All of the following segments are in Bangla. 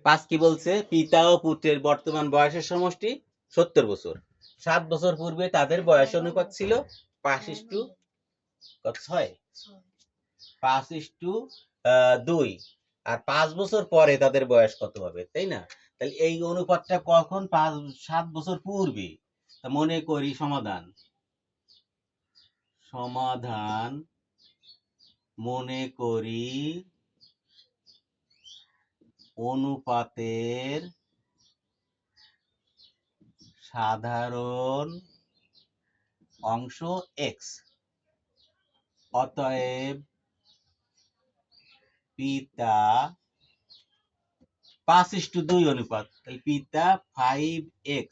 5 কি বলছে? পিতা ও পুত্রের বর্তমান বয়সের সমষ্টি 70 বছর। 7 বছর পূর্বে তাদের বয়স অনুপাত ছিল 5:6, 5:2। আর 5 বছর পরে তাদের বয়স কত হবে, তাই না? তাহলে এই অনুপাতটা কখন? 7 বছর পূর্বে। মনে করি সমাধান মনে করি অনুপাতের সাধারণ অংশ x। অতএব পিতা 5:2 অনুপাত, তাহলে পিতা 5x,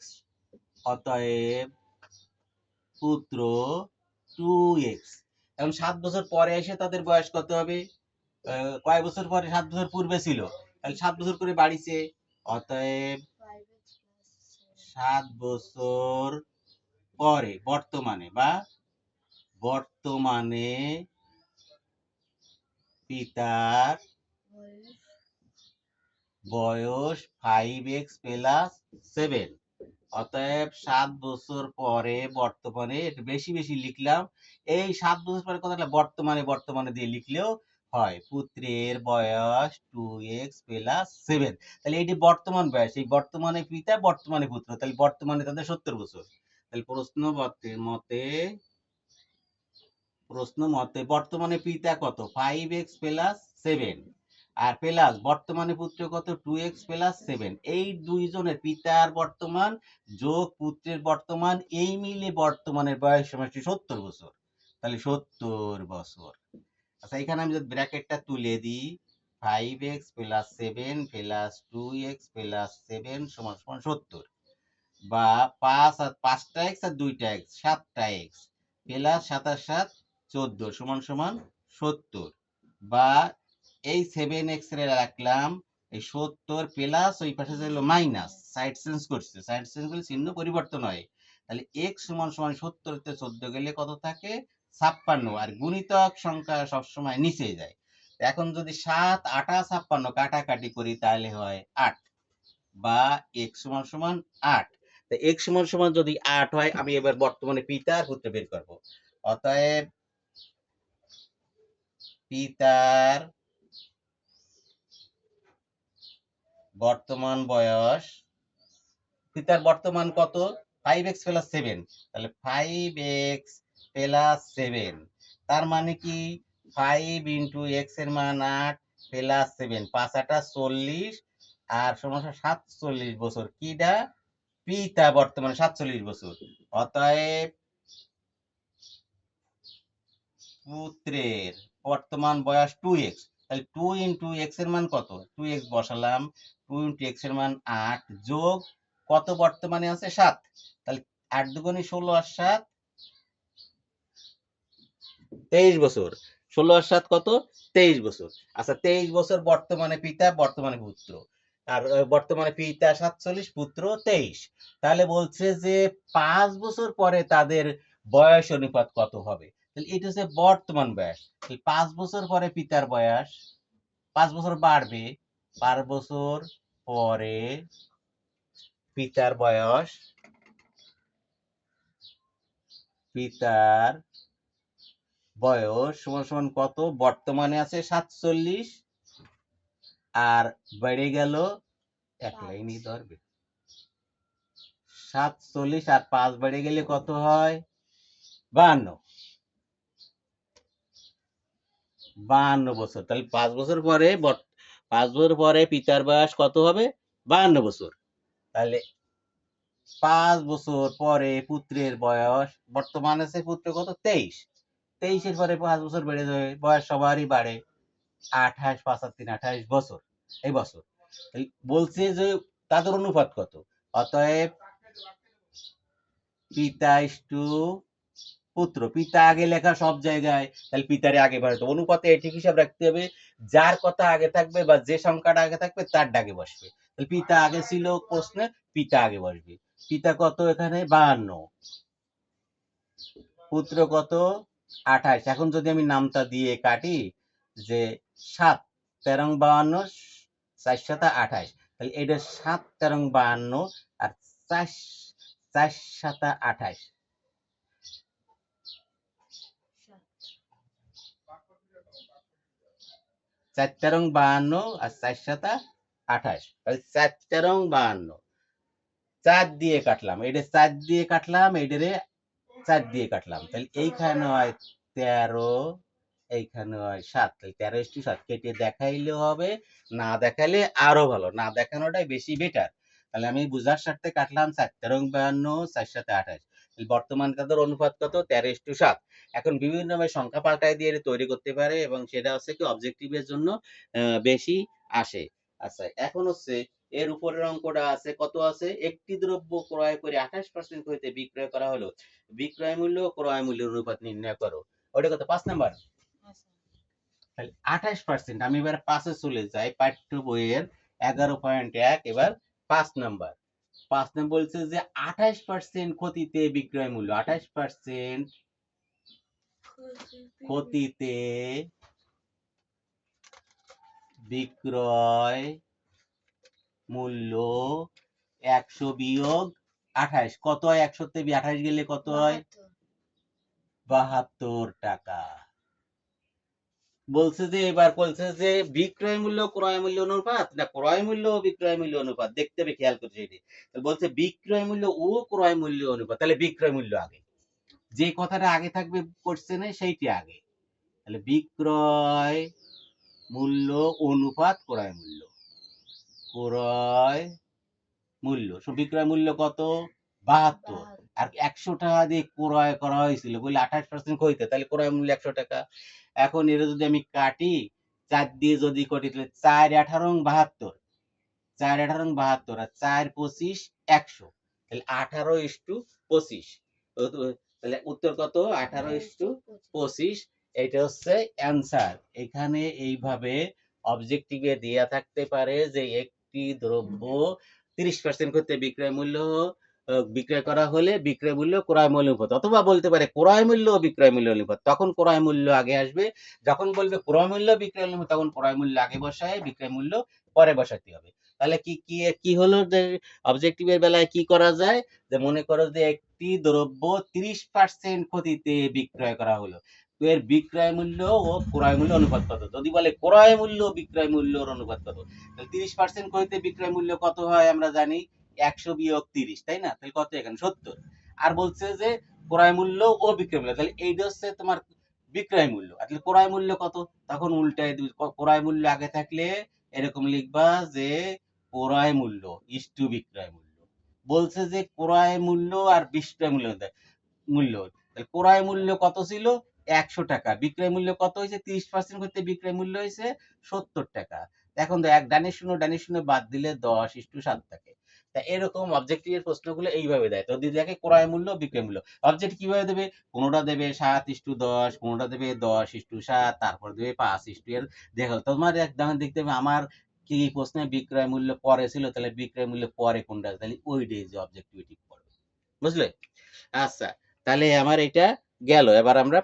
অতএব পুত্র 2x। এখন 7 বছর পরে এসে তাদের বয়স কত হবে? কয় বছর পরে? 7 বছর পূর্বে ছিল, তাহলে 7 বছর করে বাড়িছে। অতএব 7 বছর পরে বর্তমানে পিতার বয়স 5x + 7। অতএব 7 বছর পরে বর্তমানে, একটু বেশি বেশি লিখলাম। এই 7 বছর পরে কথাটা বর্তমানে দিয়ে লিখলেও হয়। পুত্রের বয়স 2x + 7। তাহলে এটি বর্তমান বয়স, এই বর্তমানে পিতা, বর্তমানে পুত্র, তাহলে বর্তমানে তাদের 70 বছর। তাহলে প্রশ্ন মতে বর্তমানে পিতা কত? 5x + 7, আর প্লাস বর্তমানে পুত্র কত? 2x + 7। এই দুইজনের, পিতার বর্তমান যোগ পুত্রের বর্তমান, এই মিলে বর্তমানের বয়স সমষ্টি 70 বছর। তাহলে 70 বছর। আচ্ছা, এখানে আমি যদি ব্র্যাকেটটা তুলে দিই, 5x + 7 + 2x + 7 = 70, বা 5টা x আর 2টা x 7টা x প্লাস 7 আর 7 14 = 70, বা এই 7x এর রাখলাম, এই 70 প্লাস ওই পাশে ছিল মাইনাস, সাইড চেঞ্জ করছে, সাইড চেঞ্জ করলে চিহ্ন পরিবর্তন হয়। তাহলে x = 70 তে 14 গেলে কত থাকে? 56। আর গুণিতক সংখ্যা সবসময় নিচে যায়। এখন যদি 7 8 56 কাটাকাটি করি তাহলে হয় 8, বা x = 8। তো x = যদি 8 হয়, আমি এবার বর্তমানে পিতা আর পুত্র বের করব। অতএব পিতার বর্তমান বয়স, পিতার বর্তমান কত? 5x + 7, তাহলে 5x + 7, তার মানে কি 5 × x এর মান 8 + 7, 5 8 40, আর সমস্যা 47 বছর। কিডা? পিতা বর্তমানে 47 বছর। অতএব পুত্রের বর্তমান বয়স 2x, তাহলে 2 × x এর মান কত? 2x বসালাম, 2 × x এর মান 8, যোগ কত বর্তমানে আছে? 7, তাহলে 8 দুগুণে 16 আর 7 23 বছর। 16 আর 7 কত? 23 বছর। আচ্ছা, 23 বছর বর্তমানে পিতা, বর্তমানে পুত্র। আর বর্তমানে পিতা 47, পুত্র 23। তাহলে বলছে যে 5 বছর পরে তাদের বয়স অনুপাত কত হবে? তাহলে এটা হচ্ছে বর্তমান বয়স। 5 বছর পরে পিতার বয়স, 5 বছর বাড়বে, 5 বছর পরে পিতার বয়স সমান কত? বর্তমানে আছে 47, আর বেড়ে গেল, এক লাইনই ধরবে, 47 আর 5 বেড়ে গেলে কত হয়? 52 বছর। তাহলে 5 বছর পরে পিতার বয়স কত হবে? 52 বছর। তাহলে 5 বছর পরে পুত্রের বয়স, বর্তমানে আছে পুত্র কত? 23। 23 এর পরে 5 বছর বেড়ে যাবে, বয়স সবারই বাড়ে, 28, 5 আর 3 28 বছর। এই বছর বলছে যে তাদের অনুপাত কত? অতএব পিতা ইস্টু পুত্র, পিতা আগে লেখা সব জায়গায়, তাহলে পিতারে আগে বাড়াতে অনুপাতে ঠিক হিসাব রাখতে হবে, যার কথা আগে থাকবে বা যে সংখ্যাটা আগে থাকবে তার ডাকে বসবে। তাহলে পিতা আগে ছিল প্রশ্নে, পিতা আগে বসবে। পিতা কত এখানে? 52, পুত্র কত? 28। এখন যদি আমি নামটা দিয়ে কাটি, যে 7 13 52 4 7 28, তাহলে এটা 7 তেরং 52 আর 4 4 সাতা 28। 4 তেরং 52 আর 4 সাতা 28, তাহলে 4 তেরং 52 4 দিয়ে কাটলাম, এটা 4 দিয়ে কাটলাম, এটারে 4 দিয়ে কাটলাম, তাহলে এইখানে হয় 13, এইখানে হয় 7, তাহলে 13:7 কেটে দেখাইলেও হবে, না দেখাইলে আরো ভালো, না দেখানোটাই বেশি বেটার। তাহলে আমি বুঝার স্বার্থে কাটলাম 4 তেরং 52, 4 সাথে 28। বর্তমান কাদের অনুপাত কত? 13:7। এখন বিভিন্ন ভাবে সংখ্যা পাল্টায় দিয়ে এটা তৈরি করতে পারে এবং সেটা হচ্ছে কি অবজেক্টিভের জন্য বেশি আসে। আচ্ছা, এখন হচ্ছে এর উপরের অঙ্কটা আছে, কত আছে? একটি দ্রব্য ক্রয় করে 28% হইতে বিক্রয় করা হলো, বিক্রয় মূল্য ক্রয় মূল্যের অনুপাত নির্ণয় করো। ওটা কত? 5 নাম্বার। তাহলে 28%, আমি এবার 5-এ চলে যাই, পাঠ্য বইয়ের 11.1, এবার 5 নাম্বার। 5 নাম্বার বলছে যে 28% ক্ষতিতে বিক্রয় মূল্য, 28% ক্ষতিতে বিক্রয় মূল্য 100 বিয়োগ 28, কত হয়? 100 তে 28 গেলে কত হয়? 72 টাকা। বলছে যে এবার বলছে যে বিক্রয় মূল্য ক্রয় মূল্য অনুপাত না ক্রয় মূল্য ও বিক্রয় মূল্য অনুপাত, দেখতে হবে, খেয়াল করছে এটি। বলছে বিক্রয় মূল্য ও ক্রয় মূল্য অনুপাত, তাহলে বিক্রয় মূল্য আগে, যে কথাটা আগে থাকবে কোশ্চেনে সেইটি আগে। তাহলে বিক্রয় মূল্য অনুপাত ক্রয় মূল্য, ক্রয় মূল্য, বিক্রয় মূল্য কত? 72, আর 100 টাকা দিয়ে ক্রয় করা হয়েছিল, বলে 28% হইতে, তাহলে ক্রয় মূল্য 100 টাকা। এখন এটা যদি আমি কাটি, 4 দিয়ে যদি কাটি, তাহলে 4 18 72, 4 18 72 আর 4 25 100, তাহলে 18:25। তাহলে উত্তর কত? 18:25। এটা হচ্ছে অ্যান্সার। এখানে এইভাবে অবজেক্টিভে দেয়া থাকতে পারে যে একটি দ্রব্য 30% করতে বিক্রয় মূল্য বিক্রয় করা হলে বিক্রয় মূল্য ক্রয় মূল্য অনুপাত, অথবা বলতে পারে ক্রয় মূল্য ও বিক্রয় মূল্য অনুপাত, তখন ক্রয় মূল্য আগে আসবে। যখন বলবে ক্রয় মূল্য বিক্রয় মূল্য, তখন ক্রয় মূল্য আগে বসায়, বিক্রয় মূল্য পরে বসাতে হবে। তাহলে কি কি কি হলো যে অবজেক্টিভের বেলায় কি করা যায়, যে মনে করো যে একটি দ্রব্য 30% ক্ষতিতে বিক্রয় করা হলো, তো এর বিক্রয় মূল্য ও ক্রয় মূল্য অনুপাত কত? যদি বলে ক্রয় মূল্য বিক্রয় মূল্যর অনুপাত কত, তাহলে 30% ক্ষতিতে বিক্রয় মূল্য কত হয় আমরা জানি, 100 বিয়োগ 30, তাই না? তাহলে কত? এখানে 70। আর বলছে যে ক্রয় মূল্য ও বিক্রয় মূল্য, তাহলে এইটা হচ্ছে তোমার বিক্রয় মূল্য, আর ক্রয় মূল্য কত? তখন উল্টায় দিবি, ক্রয় মূল্য আগে থাকলে এরকম লিখবা যে ক্রয় মূল্য ইস্টু বিক্রয় মূল্য। বলছে যে ক্রয় মূল্য আর বিক্রয় মূল্য মূল্য, তাহলে ক্রয় মূল্য কত ছিল? 100 টাকা। বিক্রয় মূল্য কত হয়েছে? 30% করতে বিক্রয় মূল্য হয়েছে 70 টাকা। এখন তো এক ডানে শূন্য বাদ দিলে 10:7 থাকে। তা এরকম অবজেক্টিভের প্রশ্নগুলো এইভাবে দেয়। তো যদি দেখে ক্রয় মূল্য বিক্রয় মূল্য, অবজেক্ট কিভাবে দেবে? কোনোটা দেবে 7:10, কোনোটা দেবে 10:7, তারপর দেবে 5 এর। দেখো তোমার একদম দেখতে হবে আমার কি প্রশ্নে বিক্রয় মূল্য পরে ছিল, তাহলে বিক্রয় মূল্য পরে কোনটা, তাহলে ওইটাই যে অবজেক্টিভিটি পড়বে। বুঝলে? আচ্ছা, তাহলে আমার এটা গেল। এবার আমরা